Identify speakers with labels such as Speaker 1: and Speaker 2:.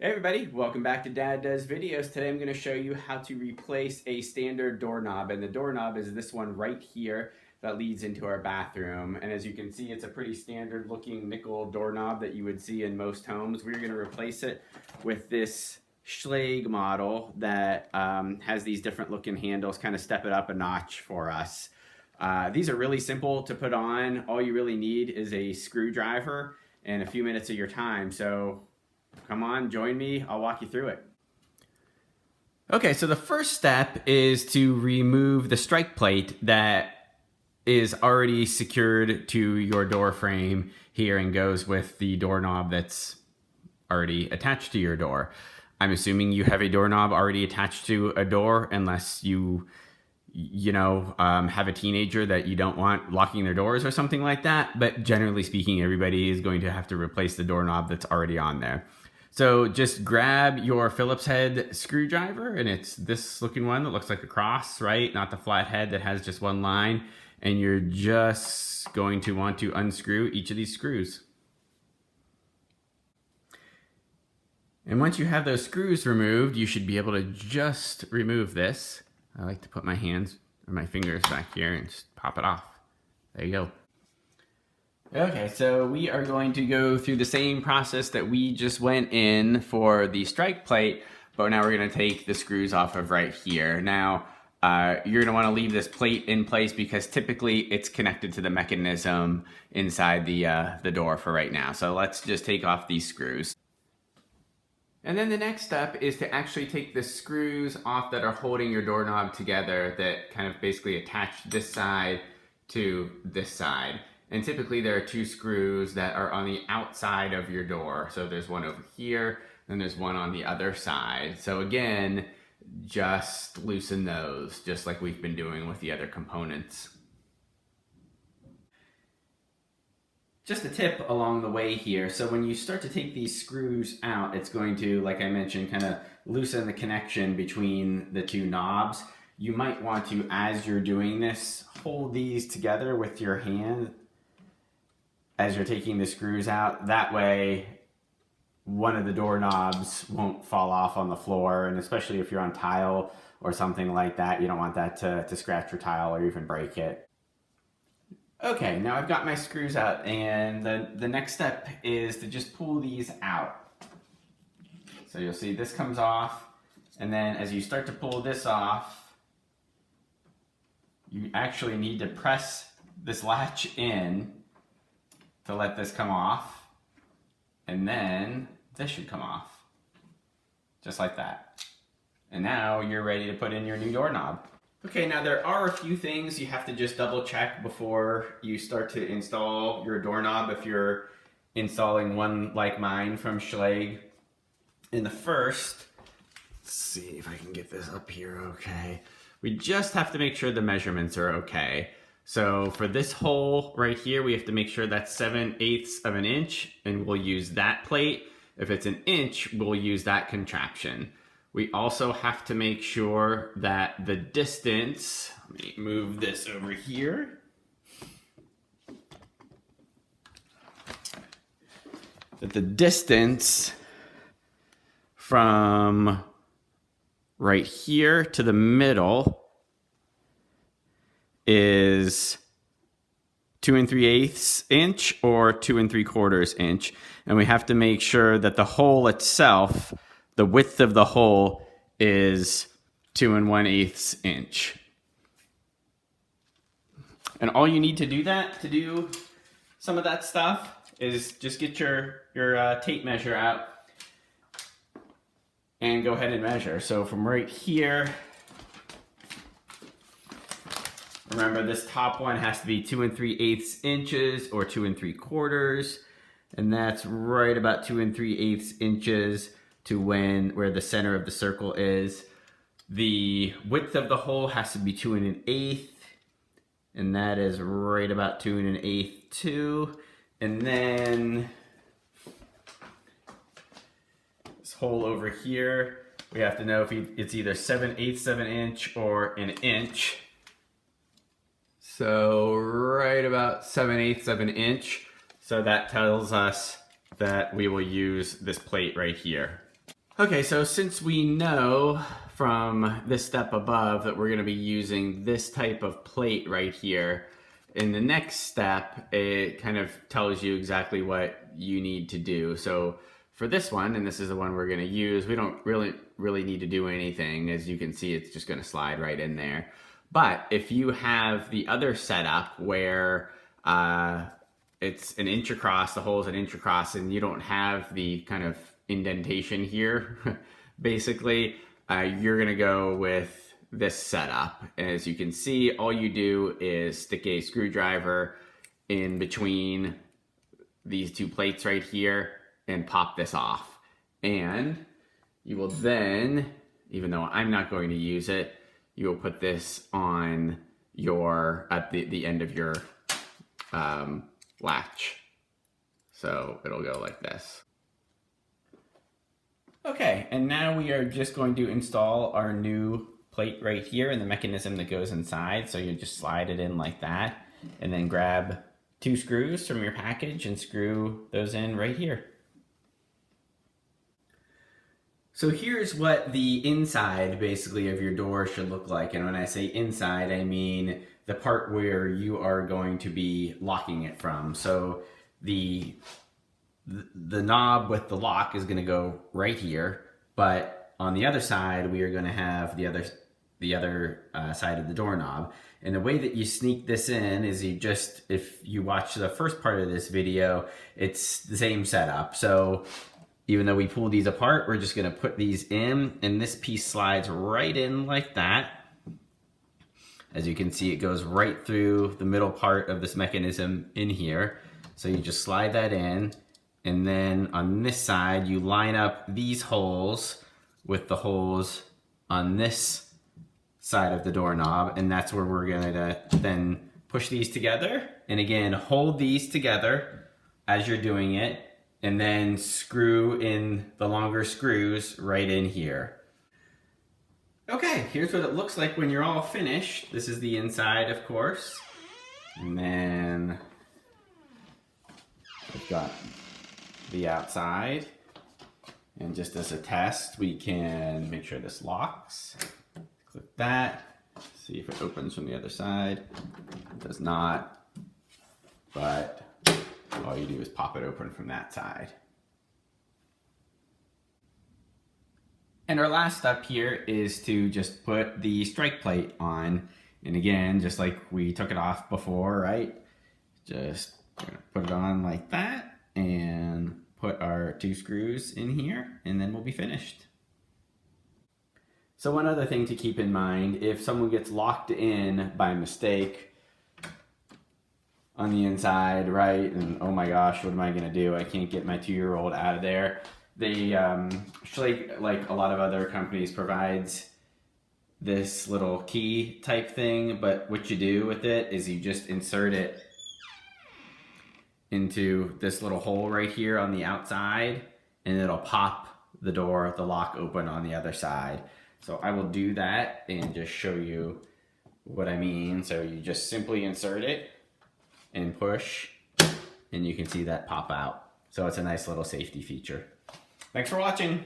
Speaker 1: Hey everybody, welcome back to Dad Does Videos. Today I'm going to show you how to replace a standard doorknob, and the doorknob is this one right here that leads into our bathroom. And as you can see, it's a pretty standard looking nickel doorknob that you would see in most homes. We're going to replace it with this Schlage model that has these different looking handles, kind of step it up a notch for us. These are really simple to put on. All you really need is a screwdriver and a few minutes of your time. So come on, join me. I'll walk you through it. Okay, so the first step is to remove the strike plate that is already secured to your door frame here and goes with the doorknob that's already attached to your door. I'm assuming you have a doorknob already attached to a door, unless you have a teenager that you don't want locking their doors or something like that. But generally speaking, everybody is going to have to replace the doorknob that's already on there. So just grab your Phillips head screwdriver, and it's this looking one that looks like a cross, right? Not the flat head that has just one line. And you're just going to want to unscrew each of these screws. And once you have those screws removed, you should be able to just remove this. I like to put my hands or my fingers back here and just pop it off. There you go. Okay, so we are going to go through the same process that we just went in for the strike plate, but now we're going to take the screws off of right here. Now, you're going to want to leave this plate in place because typically it's connected to the mechanism inside the door for right now. So let's just take off these screws. And then the next step is to actually take the screws off that are holding your doorknob together, that kind of basically attach this side to this side. And typically there are two screws that are on the outside of your door. So there's one over here, and there's one on the other side. So again, just loosen those, just like we've been doing with the other components. Just a tip along the way here. So when you start to take these screws out, it's going to, like I mentioned, kind of loosen the connection between the two knobs. You might want to, as you're doing this, hold these together with your hand as you're taking the screws out. That way, one of the doorknobs won't fall off on the floor, and especially if you're on tile or something like that, you don't want that to scratch your tile or even break it. Okay, now I've got my screws out, and the next step is to just pull these out. So you'll see this comes off, and then as you start to pull this off, you actually need to press this latch in to let this come off, and then this should come off, just like that. And now you're ready to put in your new doorknob. Okay, now there are a few things you have to just double check before you start to install your doorknob if you're installing one like mine from Schlage. And the first, let's see if I can get this up here okay. We just have to make sure the measurements are okay. So for this hole right here, we have to make sure that's 7/8 of an inch, and we'll use that plate. If it's an inch, we'll use that contraption. We also have to make sure that the distance, let me move this over here. That the distance from right here to the middle is 2 3/8 inch or 2 3/4 inch. And we have to make sure that the hole itself, the width of the hole, is 2 1/8 inch. And all you need to do some of that stuff is just get your tape measure out and go ahead and measure. So from right here, remember this top one has to be 2 3/8 inches or 2 3/4, and that's right about 2 3/8 inches to where the center of the circle is. The width of the hole has to be 2 1/8, and that is right about 2 1/8 too. And then this hole over here, we have to know if it's either 7/8 of an inch or an inch. So right about 7/8 of an inch. So that tells us that we will use this plate right here. Okay, so since we know from this step above that we're going to be using this type of plate right here, in the next step, it kind of tells you exactly what you need to do. So for this one, and this is the one we're going to use, we don't really need to do anything. As you can see, it's just going to slide right in there. But if you have the other setup where it's an inch across, the hole's an inch across, and you don't have the kind of indentation here, basically, you're gonna go with this setup. And as you can see, all you do is stick a screwdriver in between these two plates right here and pop this off. And you will then, even though I'm not going to use it, you will put this on your, at the end of your latch. So it'll go like this. Okay, and now we are just going to install our new plate right here and the mechanism that goes inside. So you just slide it in like that and then grab 2 screws from your package and screw those in right here. So here's what the inside basically of your door should look like. And when I say inside, I mean the part where you are going to be locking it from. So the knob with the lock is going to go right here, but on the other side we are going to have the other side of the doorknob. And the way that you sneak this in is you just, if you watch the first part of this video, it's the same setup. So even though we pull these apart, we're just going to put these in, and this piece slides right in like that. As you can see, it goes right through the middle part of this mechanism in here. So you just slide that in. And then on this side, you line up these holes with the holes on this side of the doorknob. And that's where we're gonna then push these together. And again, hold these together as you're doing it. And then screw in the longer screws right in here. Okay, here's what it looks like when you're all finished. This is the inside, of course. And then we've got the outside. And just as a test, we can make sure this locks. Click that, see if it opens from the other side. It does not, but all you do is pop it open from that side. And our last step here is to just put the strike plate on. And again, just like we took it off before, right? Just put it on like that and put our 2 screws in here, and then we'll be finished. So one other thing to keep in mind, if someone gets locked in by mistake on the inside, right, and oh my gosh, what am I gonna do? I can't get my 2-year-old out of there. They, Schlage, like a lot of other companies, provides this little key type thing, but what you do with it is you just insert it into this little hole right here on the outside, and it'll pop the door, the lock open on the other side. So I will do that and just show you what I mean. So you just simply insert it and push, and you can see that pop out. So it's a nice little safety feature. Thanks for watching.